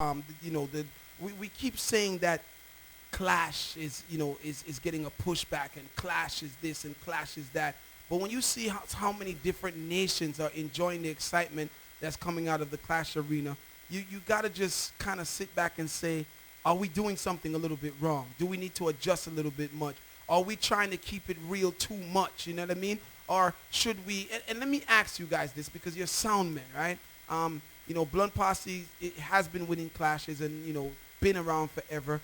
We keep saying that Clash is is getting a pushback, and Clash is this and Clash is that. But when you see how many different nations are enjoying the excitement that's coming out of the Clash arena, you gotta just kind of sit back and say, are we doing something a little bit wrong? Do we need to adjust a little bit much? Are we trying to keep it real too much? You know what I mean? Or should we? And let me ask you guys this, because you're sound men, right? Blunt Posse, it has been winning clashes and been around forever.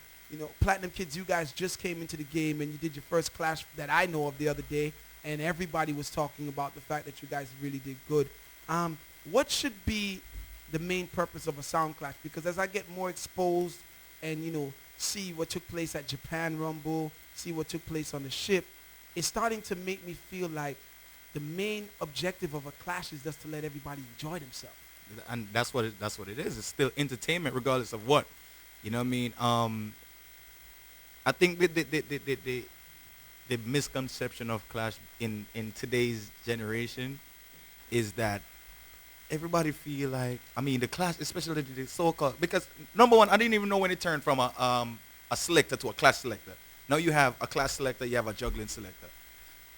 Platinum Kids, you guys just came into the game and you did your first clash that I know of the other day, and everybody was talking about the fact that you guys really did good. What should be the main purpose of a sound clash? Because as I get more exposed and see what took place at Japan Rumble, see what took place on the ship, it's starting to make me feel like the main objective of a clash is just to let everybody enjoy themselves. And that's what it is. It's still entertainment, regardless of what. You know what I mean? I think the misconception of Clash in today's generation is that everybody feel like, I mean, the Clash, especially the so-called, because number one, I didn't even know when it turned from a selector to a Clash selector. Now you have a Clash selector, you have a juggling selector.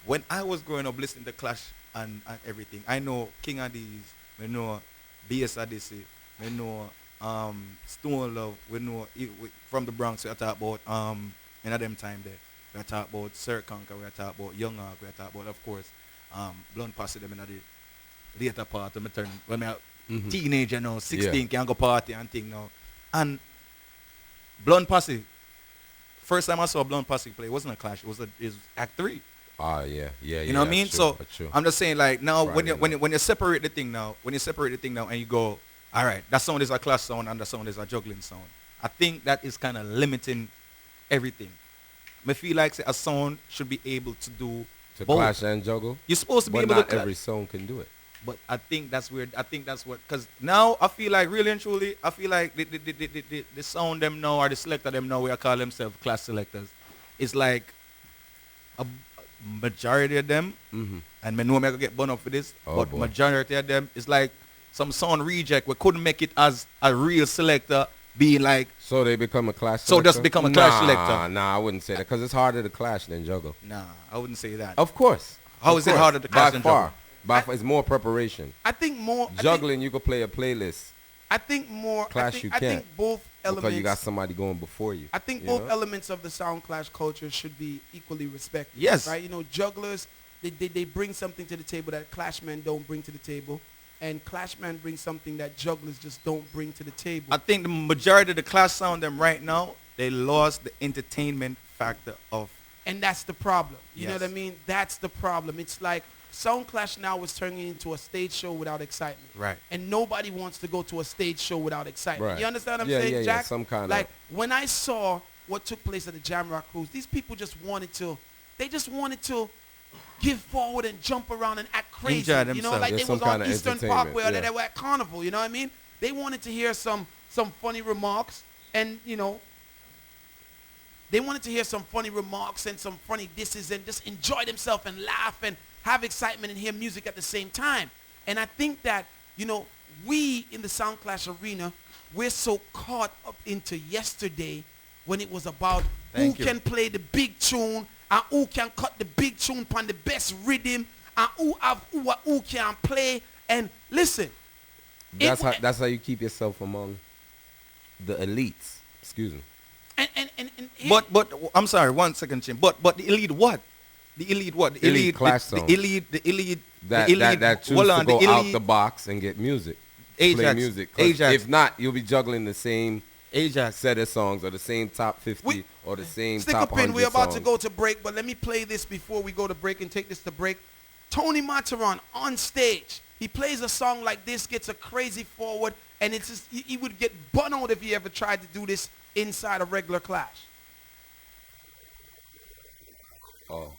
When I was growing up listening to Clash and everything, I know King Addies, I know BS Odyssey, I know Stone Love, we know from the Bronx, we talk about in them time there. We talk about Sir Conker, we talk about Young Hawk, we talk about, of course, Blunt Posse them in the later part of my turn. When I'm a teenager now, 16, can go party and thing now. And Blunt Posse, first time I saw Blunt Posse play, it wasn't a Clash, it was Act 3. Ah, yeah. You know what I mean? True, So true. I'm just saying, like, now Right, when you separate the thing now, and you go, all right, that sound is a Clash sound and that sound is a juggling sound, I think that is kind of limiting everything. I feel like say, a sound should be able to do To both. clash and juggle. You're supposed to be But able not to every song can do it. But I think that's weird. I think that's what, because now I feel like, really and truly, I feel like the sound them now, or the selector them now, we call themselves Clash selectors, it's like a majority of them, and I know I'm going to get burned up for this, but boy. majority of them is like some sound reject. We couldn't make it as a real selector, being like, So they become a clash So selector? just become a clash selector. Nah, I wouldn't say that, because it's harder to clash than juggle. nah, I wouldn't say that. Of course. How Of is it course. harder to clash than juggle? By far, it's more preparation. I think more Juggling, you could play a playlist. I think more. Clash, you I think can't. both elements. Because you got somebody going before you. I think you both know? elements of the sound clash culture should be equally respected. Yes. Right? Jugglers, they bring something to the table that Clashmen don't bring to the table. And Clashmen bring something that jugglers just don't bring to the table. I think the majority of the Clash sound them right now, they lost the entertainment factor of. And that's the problem. You know Yes. what I mean? That's the problem. It's like Sound Clash now is turning into a stage show without excitement. Right. And nobody wants to go to a stage show without excitement. Right. You understand what I'm Yeah, saying, yeah, Jack? some kind of- Like, when I saw what took place at the Jamrock Cruise, these people just wanted to give forward and jump around and act crazy. Enjoy You know, themselves. like There's they was some on kind of Eastern entertainment, Parkway or yeah. they were at Carnival, you know what I mean? They wanted to hear some funny remarks and, they wanted to hear some funny remarks and some funny disses and just enjoy themselves and laugh and have excitement and hear music at the same time. And I think that, we in the Sound Clash arena, we're so caught up into yesterday when it was about Thank who you. can play the big tune and who can cut the big tune upon the best rhythm and who can play. And listen, That's how you keep yourself among the elites. Excuse me. and But I'm sorry, 1 second, Jim. But the elite what? The elite what? The Elite clash the song. elite That choose hold to on, go the out elite the box and get music. Ajax. Play music. 'Cause Ajax. if not, you'll be juggling the same Ajax. set of songs or the same top 50 We- or the same stick a top pin. 100 We're about to songs. go to break, but let me play this before we go to break and take this to break. Tony Materan on stage. He plays a song like this, gets a crazy forward, and it's just, he would get bun out if he ever tried to do this inside a regular clash. Oh.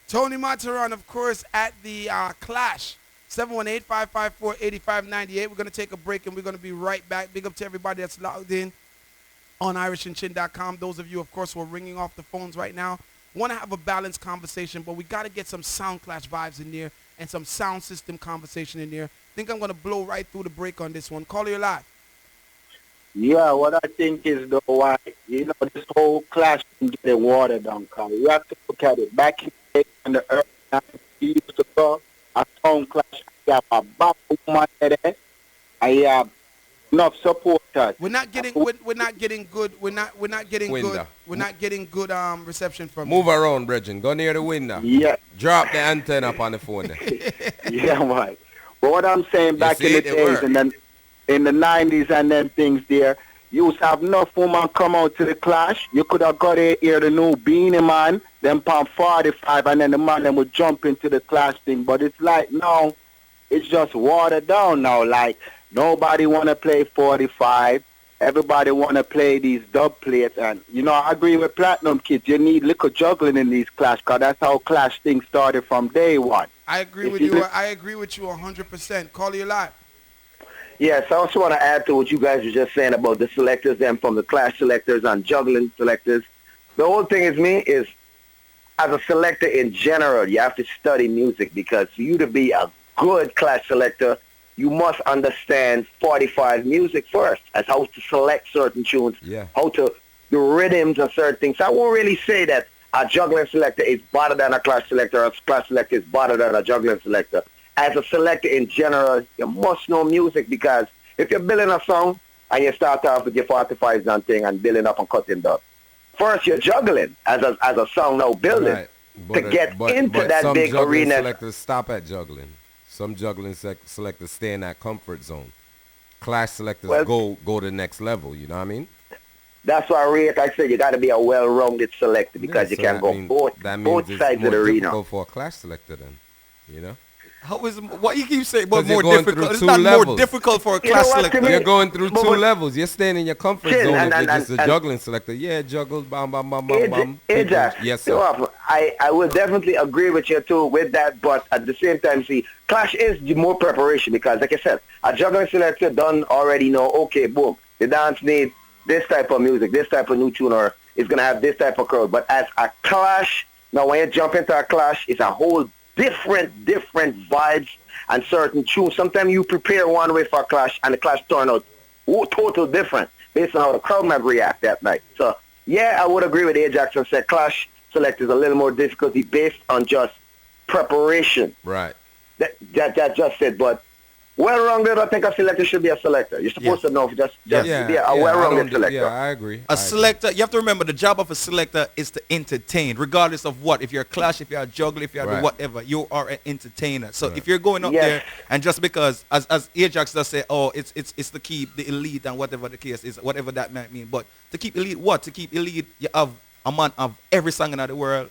Tony Mataran, of course, at the Clash. 718-554-8598. We're going to take a break, and we're going to be right back. Big up to everybody that's logged in on irishandchin.com. Those of you, of course, who are ringing off the phones right now, want to have a balanced conversation, but we got to get some Sound Clash vibes in there and some sound system conversation in there. Think I'm going to blow right through the break on this one. Call you live. Yeah, what I think is the why, this whole clash can get the water down, Carl. You have to look at it. Back in the day, in the early 90s, you used to go, a sound clash, you have a back woman there, and you have enough supporters. We're not getting good. We're not getting Window. good reception from Move you. around, Bridget. Go near the window. Yeah. Drop the antenna up on the phone there. Yeah, right. But what I'm saying, back in the it days, work. and then in the 90s and then things there, you used to have enough women come out to the clash. You could have got here the new Beanie Man, then pump 45, and then the man then would jump into the clash thing. But it's like now, it's just watered down now. Like, nobody want to play 45. Everybody want to play these dub plates. And, I agree with Platinum Kids. You need little juggling in these clash, because that's how clash things started from day one. I agree with you. I agree with you 100%. Call you live. Yes, I also want to add to what you guys were just saying about the selectors and from the clash selectors and juggling selectors. The whole thing is as a selector in general, you have to study music, because for you to be a good clash selector, you must understand 45 music first, as how to select certain tunes, how to the rhythms of certain things. So I won't really say that a juggling selector is better than a clash selector, or a clash selector is better than a juggling selector. As a selector in general, you must know music, because if you're building a song and you start off with your 45s and thing and building up and cutting up, first you're juggling as a song now building to get into that big arena. Some selectors stop at juggling. Some juggling selectors stay in that comfort zone. Clash selectors go to the next level, you know what I mean? That's why, Rick, I said you got to be a well-rounded selector, because you can go both sides of the arena. Difficult for a clash selector then, you know? How is what you keep saying? But 'Cause you're more going difficult. through It's two not more levels. difficult for a You know class what, selector. to me- You're going through But- two levels. You're staying in your comfort Chill, zone and- if you're and- just a and- juggling selector. Yeah, juggle, bam, bam, bam, bam, bam. Ajax, Yes, you sir. know, I will definitely agree with you too with that, but at the same time, see, clash is more preparation, because, like I said, a juggling selector done already know, okay, boom, the dance need this type of music, this type of new tune, or it's going to have this type of crowd. But as a clash, now when you jump into a clash, it's a whole different vibes and certain tunes. Sometimes you prepare one way for a clash, and the clash turn out total different based on how the crowd might react that night. So, yeah, I would agree with Ajax and said clash select is a little more difficulty based on just preparation. Right. That just it. But well-rounded, I think a selector should be a selector. You're supposed to know just be a well-rounded selector. Yeah, I agree. A selector, you have to remember, the job of a selector is to entertain, regardless of what. If you're a clash, if you're a juggler, if you're Right. whatever, you are an entertainer. So Right. if you're going up Yes. there, and just because, as Ajax does say, oh, it's to keep the elite and whatever the case is, whatever that might mean. But to keep elite what? To keep elite, you have a man of every song in the world.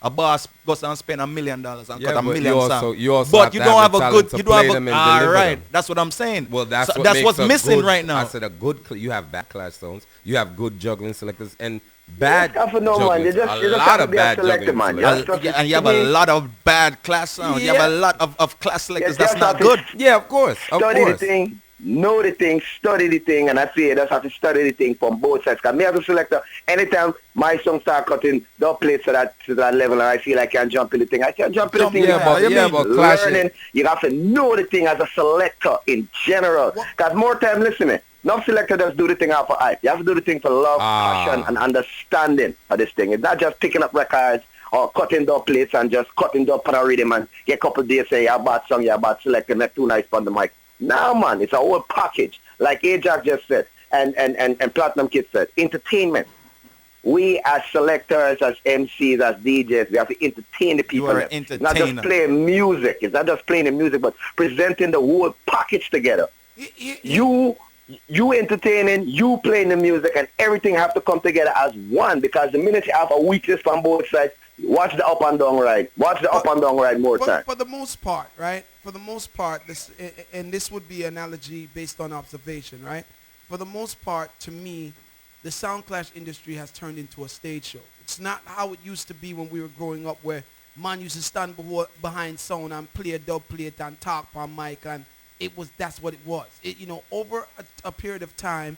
A boss goes and spend $1 million and cut a but million you songs. also but have you to don't have have the a talent good, to you don't play have them a, and all deliver right. them. That's what I'm saying. Well, that's So what that's makes what's a missing good, right now. I said a good. You have backlash zones. You have good juggling selectors and bad That's for no man. You jugglers. just a have lot to of be a bad selector, juggling man. selectors. Just- And you have to a me, lot of bad class sounds. You have a lot of class selectors. just That's not have to good. Yeah, of course, of study course. the thing, know the thing, study the thing, and I say you just have to study the thing from both sides. Because me as a selector, anytime my song start cutting the plates to that level, and I feel I can jump in the thing, I can jump in the thing. but clashing. Learning, you have to know the thing as a selector in general. Because more time, listen, man, no selector just do the thing out for hype. You have to do the thing for love, passion, and understanding of this thing. It's not just picking up records or cutting the plates and just cutting the on a rhythm and get a couple of days say, you're a bad song, you're a bad selector, make too nice on the mic. Now, man, it's a whole package. Like Ajax just said, and Platinum Kid said, entertainment. We as selectors, as MCs, as DJs, we have to entertain the people. You are an It's not just entertainer. playing music. It's not just playing the music, but presenting the whole package together. You entertaining, you playing the music, and everything have to come together as one. Because the minute you have a weakness from both sides, watch the up and down ride. Watch the up and down ride more time. For the most part, right? For the most part, this would be an analogy based on observation, right? For the most part, to me, the sound clash industry has turned into a stage show. It's not how it used to be when we were growing up, where man used to stand behind sound and play a dub plate and talk on mic, and that's what it was. Over a period of time,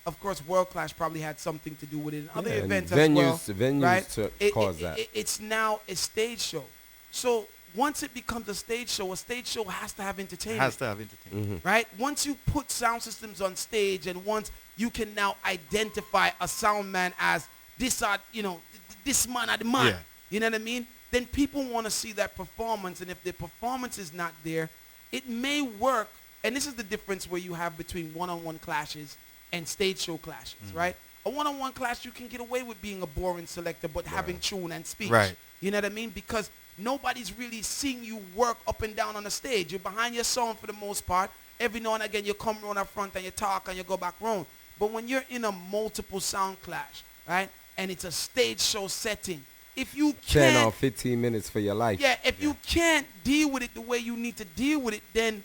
of course, World Clash probably had something to do with it. And other events as well, venues right? cause that. It's now a stage show. So once it becomes a stage show has to have entertainment. Right? Once you put sound systems on stage, and once you can now identify a sound man as this man are the man. Yeah. You know what I mean? Then people want to see that performance, and if the performance is not there, it may work. And this is the difference where you have between one-on-one clashes and stage show clashes, right? A one-on-one clash, you can get away with being a boring selector, but having tune and speech. Right. You know what I mean? Because nobody's really seeing you work up and down on the stage. You're behind your sound for the most part. Every now and again, you come around up front and you talk and you go back round. But when you're in a multiple sound clash, right, and it's a stage show setting, if you can't... 10 or 15 minutes for your life. Yeah, if you can't deal with it the way you need to deal with it, then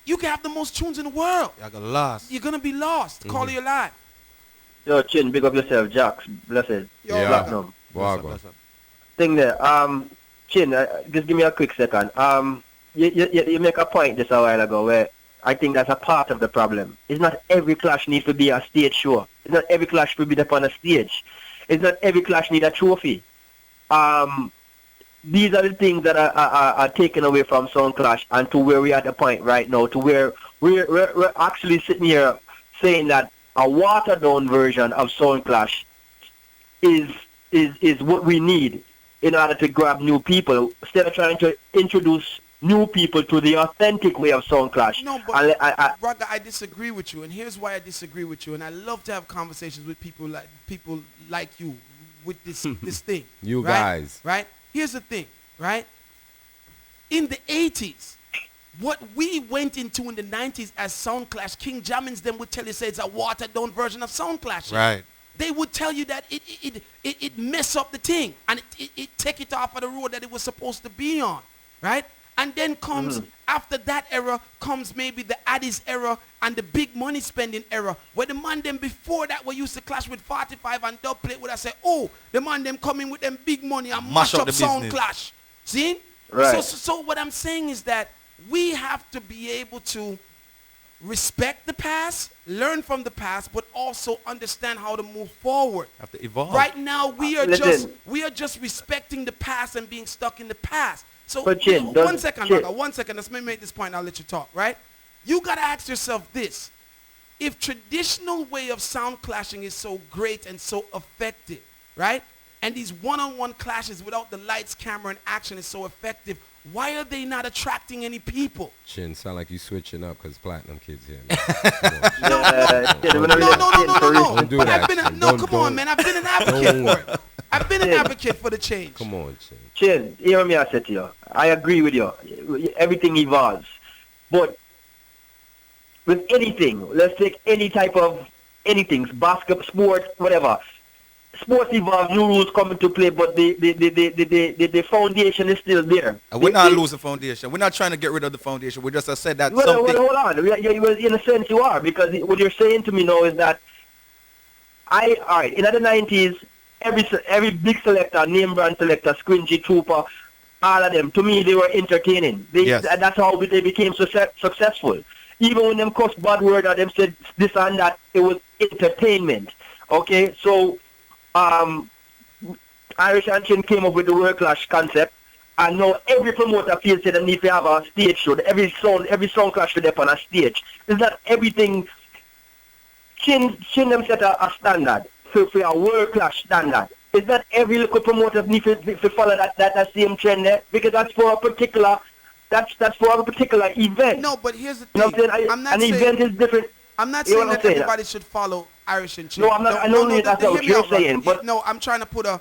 you can have the most tunes in the world. You're lost. You're going to be lost. Call it your life. Yo, Chin, big up yourself, Jax. Blessed. Yo, Yeah. Platinum. Wagwan. Thing there. Chin, just give me a quick second. You make a point just a while ago where I think that's a part of the problem. It's not every clash needs to be a stage show. It's not every clash should be up on a stage. It's not every clash need a trophy. These are the things that are taken away from Sound Clash, and to where we're at the point right now, to where we're actually sitting here saying that a watered down version of Sound Clash is what we need in order to grab new people, instead of trying to introduce new people to the authentic way of Sound Clash. No, but Braga, I disagree with you, and here's why I disagree with you. And I love to have conversations with people like you with this this thing. You right? guys. Right? Here's the thing, right? In the 80s, what we went into in the 90s as Sound Clash, King Jammins them would tell you, say it's a watered down version of Sound Clash. Right. They would tell you that it mess up the thing, and it take it off of the road that it was supposed to be on, right? And then comes, after that era, comes maybe the Addis era and the big money spending era, where the man them before that were used to clash with 45 and dub plate, would I say, oh, the man them coming with them big money and mash up the Sound business. Clash. See? Right. So what I'm saying is that we have to be able to respect the past, learn from the past, but also understand how to move forward. Have to evolve. Right now, we are Listen. just respecting the past and being stuck in the past. So But Chin, one second, Chin. Raga, 1 second. Let's make this point. I'll let you talk. Right? You gotta ask yourself this: if traditional way of sound clashing is so great and so effective, right? And these one-on-one clashes without the lights, camera, and action is so effective, why are they not attracting any people? Chin, sound like you switching up because Platinum Kids here. No. Don't do But that, I've been Chin. no, come on, man. I've been an advocate for it. I've been an advocate for the change. Come on, Chin. Chin, hear me I say to you. I agree with you. Everything evolves. But with anything, let's take any type of anything, basketball, sport, whatever. Sports evolve, new rules come into play, but the foundation is still there. And we're not losing foundation. We're not trying to get rid of the foundation. We just said that Well, something. hold on. In a sense you are, because what you're saying to me now is that alright, in the 90s, every big selector, name brand selector, Squingy, Trooper, all of them, to me, they were entertaining. Yes. That's how they became successful. Even when them cussed bad word or them said this and that, it was entertainment. Okay, so Irish and Chin came up with the World Clash concept, and now every promoter feels that they need to have a stage show. Every sound clash should be on a stage. It's not everything. Chin them set a standard for a World Clash standard. It's not every local promoter need to follow that same trend there, because that's for a particular event. No, but here's the You know thing. what I'm saying? I'm not An saying event is different. I'm not You know saying what that I'm saying? everybody should follow Irish and Chin. No, I'm not. I know that's not what hear me you're out, Rob. saying, but No, I'm trying to put a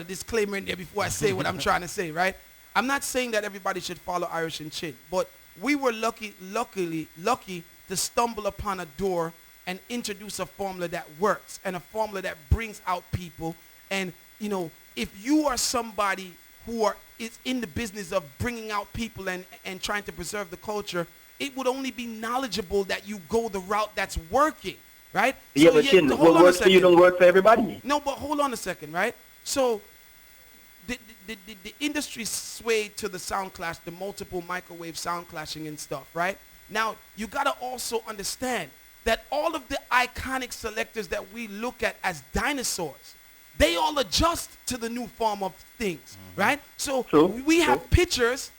disclaimer in there before I say what I'm trying to say, right? I'm not saying that everybody should follow Irish and Chin, but we were lucky to stumble upon a door and introduce a formula that works and a formula that brings out people. And if you are somebody who is in the business of bringing out people and trying to preserve the culture, it would only be knowledgeable that you go the route that's working, right? Chin, what works for you don't work for everybody. No, but hold on a second, right? So the industry swayed to the sound clash, the multiple microwave sound clashing and stuff, right? Now, you got to also understand that all of the iconic selectors that we look at as dinosaurs, they all adjust to the new form of things, right? So we have pictures,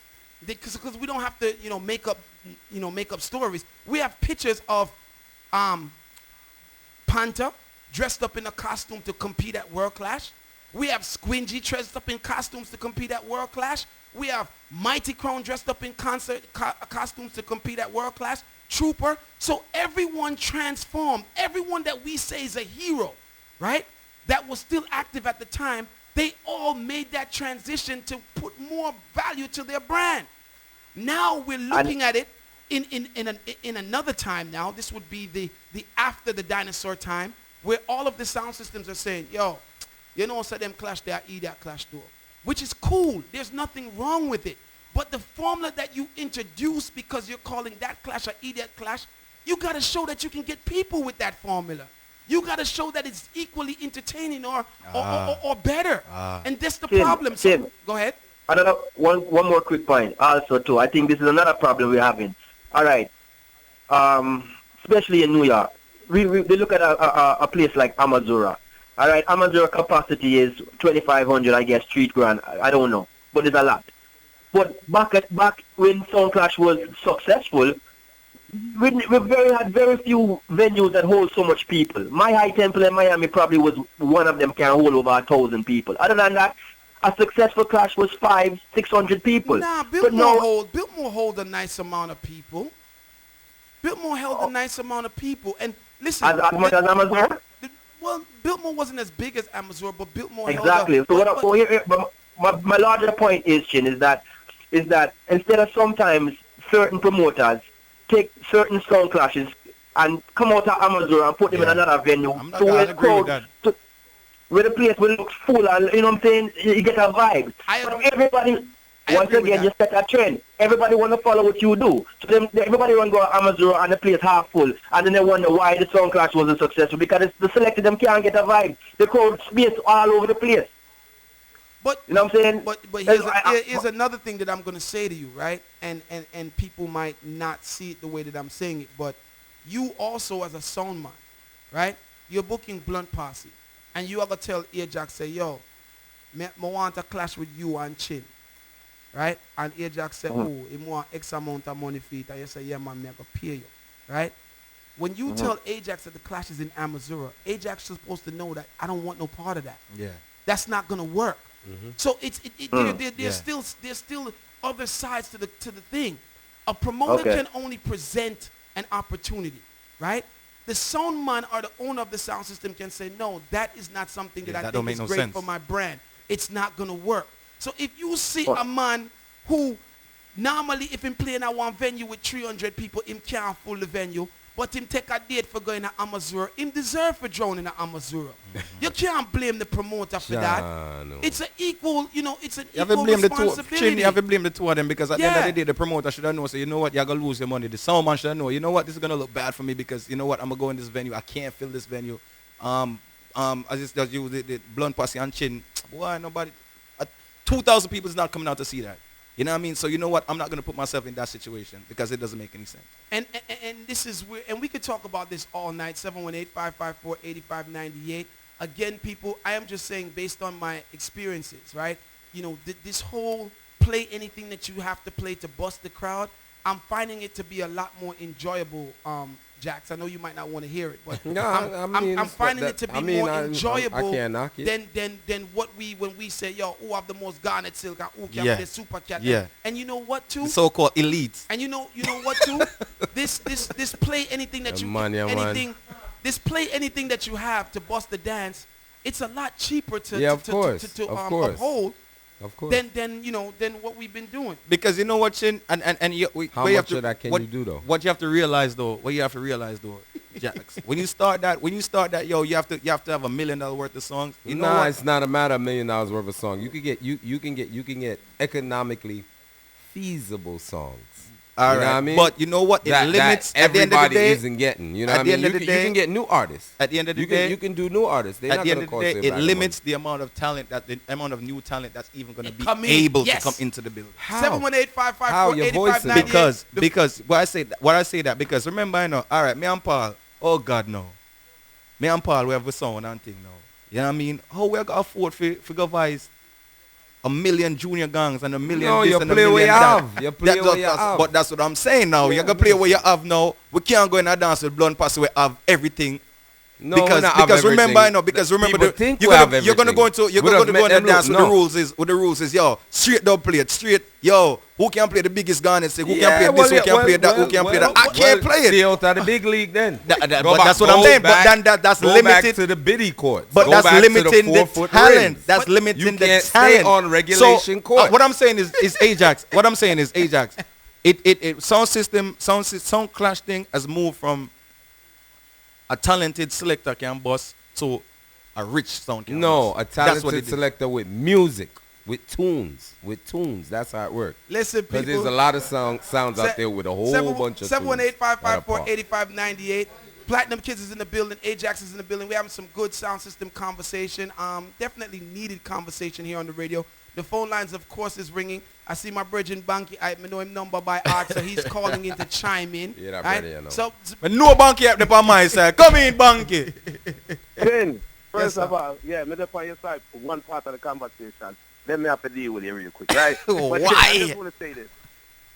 because we don't have to, make up stories. We have pictures of Panther dressed up in a costume to compete at World Clash. We have Squingy dressed up in costumes to compete at World Clash. We have Mighty Crown dressed up in costumes to compete at World Clash. Trooper. So everyone transformed. Everyone that we say is a hero, right, that was still active at the time, they all made that transition to put more value to their brand. Now we're looking at it in another time now. This would be the after the dinosaur time, where all of the sound systems are saying, yo, so them clash, they are that clash door, which is cool. There's nothing wrong with it. But the formula that you introduce, because you're calling that clash or that clash, you got to show that you can get people with that formula. You got to show that it's equally entertaining or better. And that's the problem. So, go ahead. Another one more quick point also too. I think this is another problem we're having. All right. Especially in New York. They look at a place like Amazura. All right, Amazura capacity is 2,500, I guess, street grand. I don't know, but it's a lot. But back when Sound Clash was successful, we had very few venues that hold so much people. My High Temple in Miami probably was one of them, can hold over 1,000 people. Other than that, a successful clash was 500-600 people. Nah, Biltmore hold a nice amount of people. Biltmore held a nice amount of people. And listen, as much as Amazura? Well, Biltmore wasn't as big as Amazura, but Biltmore exactly. My larger point is, Chin, is that instead of sometimes certain promoters take certain sound clashes and come out of Amazura and put them in another venue, so where the crowd, where the place will look full, and you know what I'm saying, you get a vibe. From everybody. Once again, you set a trend. Everybody want to follow what you do. So everybody want to go to Amazon and the place half full. And then they wonder why the sound clash wasn't successful. Because the selected them can't get a vibe. The crowd space all over the place. But you know what I'm saying? But here's another thing that I'm going to say to you, right? And people might not see it the way that I'm saying it. But you also, as a sound man, right? You're booking Blunt Posse. And you ever tell Ajax, say, yo, I want to clash with you and Chin. Right? And Ajax said, he want X amount of money for it. And you say, yeah, man, I'm going to pay you. Right? When you tell Ajax that the clash is in Amazura, Ajax is supposed to know that I don't want no part of that. Yeah. That's not going to work. So there's still other sides to the thing. A promoter can only present an opportunity. Right? The sound man or the owner of the sound system can say, no, that is not something that I think is great for my brand. It's not going to work. So if you see a man who normally, if him playing at one venue with 300 people, him can't fill the venue, but him take a date for going to Amazura, him deserve for drowning at Amazura. You can't blame the promoter for that. No. It's an equal, it's an equal responsibility. You have to blame the two of them, because at the end of the day, the promoter should have known, so you know what, you're going to lose your money. The sound man should have known, you know what, this is going to look bad for me, because you know what, I'm going to go in this venue, I can't fill this venue. As it's just you, the Blunt Posse and Chin, why nobody... 2,000 people is not coming out to see that. You know what I mean? So you know what? I'm not going to put myself in that situation, because it doesn't make any sense. And this is where, and we could talk about this all night. 718-554-8598. Again, people, I am just saying based on my experiences, right? This whole play anything that you have to play to bust the crowd, I'm finding it to be a lot more enjoyable, Jax. I know you might not want to hear it, but no, I'm finding it to be more enjoyable than what when we say, yo, who have the most garnet silk and who can play super cat. Yeah. And you know what too? The so-called elites. And you know what too? this play anything that this play anything that you have to bust the dance, it's a lot cheaper to uphold. Of course. Than what we've been doing. Because you know what, Chin, and how much of that can you do though? What you have to realize though, Jax, when you start that, yo, you have to have $1 million worth of songs. It's not a matter of $1 million worth of song. You can get economically feasible songs. All You know right. what I mean? But you know what? It that limits that at the end of the everybody day. isn't getting. You know at what I the mean? end of the You day- can get new artists. At the end of the You day, can, you can do new artists. They're at not the end gonna of the cost day, you a it bag of limits the amount of talent the amount of new talent that's even going to be come in. able Yes. to come into the building. How? 718-554-8598. How your voice is- Because why I say that because remember I know. All right, me and Paul. Oh God, no. Me and Paul we have a sound and thing now. You know what I mean? How we gonna afford for go voice a million junior gangs and a million No, this you and play a what million you that. have. You play what you have. But that's what I'm saying now. Yeah, You're gonna play what you have now. We can't go in a dance with Blunt Pass. We have everything. No, we because not have remember everything. I know because remember People think you're we have gonna go everything. into you're We gonna just go in make the them dance look- with the rules is yo straight dub play it straight yo who can play the biggest gun and say who Yeah, can play this who can play that who can play that I can't play Stay it. out of the big league then. But Go that's what back- I'm saying. But go then back- that's go limited. back to the biddy court. But Go that's back to limiting the 4-foot talent. rims. That's limiting You the can't talent. stay on regulation So, court. what I'm saying is Ajax. What I'm saying is Ajax. It sound clash thing has moved from a talented selector can boss to a rich sound can No, boss. a That's what talented it is. selector with music, with tunes. That's how it works. Listen, Because people. there's a lot of sounds out there with a whole bunch of 718-554-8598. Platinum Kids is in the building. Ajax is in the building. We're having some good sound system conversation. Definitely needed conversation here on the radio. The phone lines, of course, is ringing. I see my bridge in Banky. I know him number by heart, so he's calling in to chime in. Yeah, that right? brother, you know. So, But no Banky up there on my side. Come in, Banky. Then, first Yes, of all, yeah, me up on your side for one part of the conversation. Then me have to deal with it real quick, right? But Why? I just want to say this.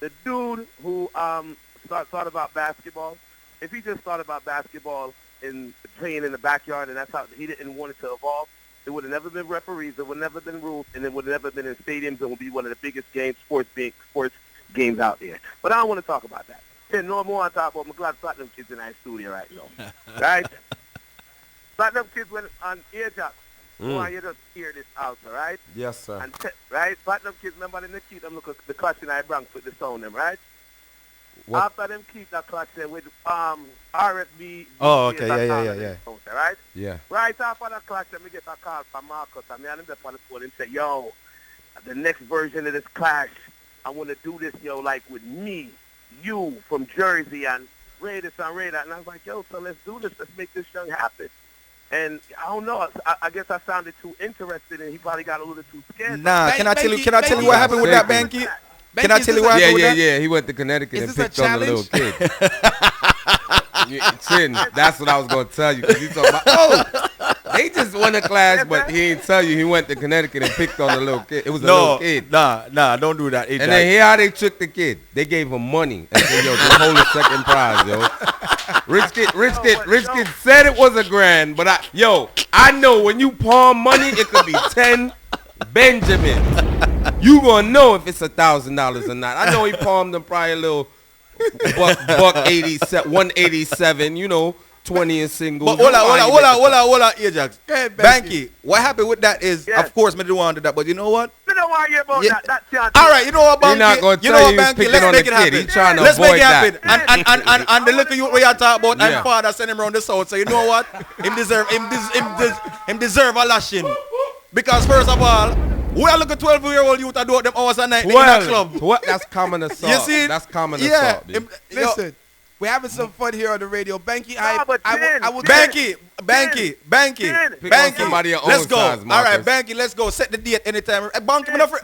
The dude who thought about basketball, if he just thought about basketball in playing in the backyard and that's how he didn't want it to evolve, there would have never been referees, there would have never been rules, and it would have never been in stadiums and would be one of the biggest sports games out there. But I don't want to talk about that. Then no more I talk about my glad Platinum Kids in our studio right now. Right? Platinum Kids went on Ajax. Go on, you just hear this out, all right? Yes, sir. And right? Platinum Kids, remember them keep them look at the clash in I brought with the sound them, right? What? After them keep that clash there with RFB. Oh, okay, yeah. Right? Yeah. Right after that clash, let me get a call from Marcus. I mean, I'm there on the phone and say, yo, the next version of this clash, I want to do this, yo, like with me, you from Jersey, and Ray this and Ray that. And I was like, yo, so let's do this. Let's make this thing happen. And I don't know. I guess I sounded too interested, and he probably got a little too scared. Nah, can I tell you Banky, what happened with that, Banky. Banky? Can I Banky, tell you is what this happened with that? Yeah. He went to Connecticut Is and this a picked on the little challenge? kid. Chin, that's what I was going to tell you. Because you talking about, they just won a class, but he didn't tell you he went to Connecticut and picked on the little kid. It was a little kid. Nah, don't do that. And then hear how they tricked the kid. They gave him money and said, yo, just hold the second prize, yo. Rich kid said it was $1,000, but I know when you pawn money, it could be 10 Benjamin. You gonna know if it's $1,000 or not. I know he palmed them probably a little buck 87, 187, 20 and single. But hold on, Ajax. Go ahead, Banky, what happened with that is, Yes. of course, me don't want to do that, but you know what? You don't want to hear about Yeah. that chance. All right, you know what, Banky? He not gonna you tell know you what, he was Banky? picking Let's on make the it kid. happen. He trying to Let's make avoid it happen. that. And the little youth we are talking about, Yeah. and father send him around the south. So you know what? Him deserve a lashing. Because first of all, we are looking 12-year-old youth that do them hours a night in a club. What? That's common assault. You see? That's common Yeah. assault. B. Listen, we're having some fun here on the radio. Banky, but Jen, I will Banky. Pick on somebody your Let's own go. size, All Marcus. right, Banky, let's go. Set the date anytime. Banky, me No, no afraid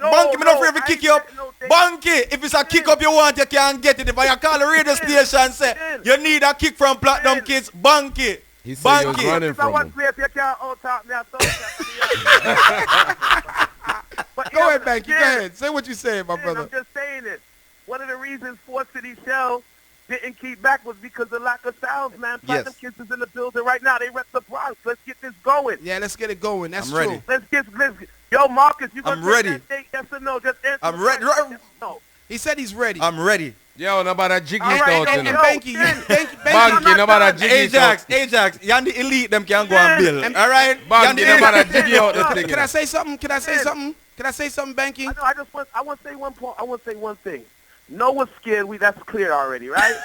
to I kick you up. ain't no date. Banky, if it's a kick up you want, you can get it. If I call the radio station, say you need a kick from Platinum Jen. Kids, Banky. He said he was Banky. running If I from want him. to play, if you can't out-talk me, I But, Go ahead, Banky. Go ahead. Say what you saying, my brother. I'm just saying it. One of the reasons Fort City Shell didn't keep back was because of lack of sounds, man. Platinum Kids is in the building right now. They rep the Bronx. Let's get this going. Yeah, let's get it going. That's I'm true. ready. Let's get. Yo, Marcus, you gonna I'm take ready. that date? Yes or no? Just answer. I'm the ready. question. Yes or no. He said he's ready. I'm ready. Yo, no about that jiggy All right, thought and in And him. Banky, Banky, Banky, no about that jiggy thought. Ajax, you and the elite them can go and build. And- All right? Banky, no about that jiggy out the thing. Can I say something? Can I say something? Can I say something, Banky? I know. I want to say one point. I want to say one thing. Noah's scared. That's clear already, right?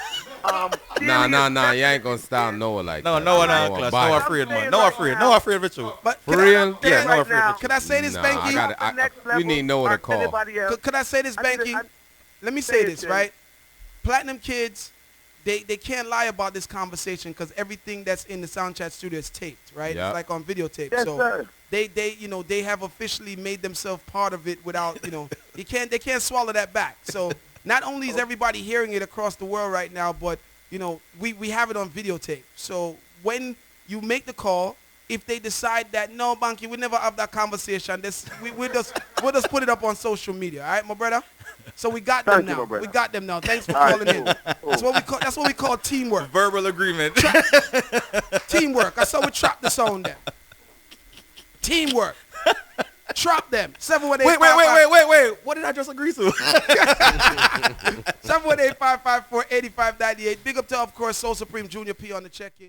Nah. You ain't gonna style Noah like No, that. no, Noah class. biased. No afraid, man. No afraid. No afraid with you. But For can real? Yeah, no right afraid now. with you. Can I say this, Nah, Banky? we need Noah to call. Could I say this, Banky? Let me say this, right? Platinum Kids, they can't lie about this conversation because everything that's in the Sound Chat studio is taped, right? Yep. It's like on videotape. Yes, so sir. they have officially made themselves part of it without, they can't swallow that back. So not only is everybody hearing it across the world right now, but we have it on videotape. So when you make the call, if they decide that no, Banky, we never have that conversation, we'll just put it up on social media, all right, my brother? So we got them Thank you, now. my brother. We got them now. Thanks for All right, calling in. cool. That's what we call teamwork. Verbal agreement. Teamwork. That's how we trap the sound them. Teamwork. Trap them. 718. Wait. What did I just agree to? 718-554-8598. Big up to, of course, Soul Supreme Junior P on the check-in.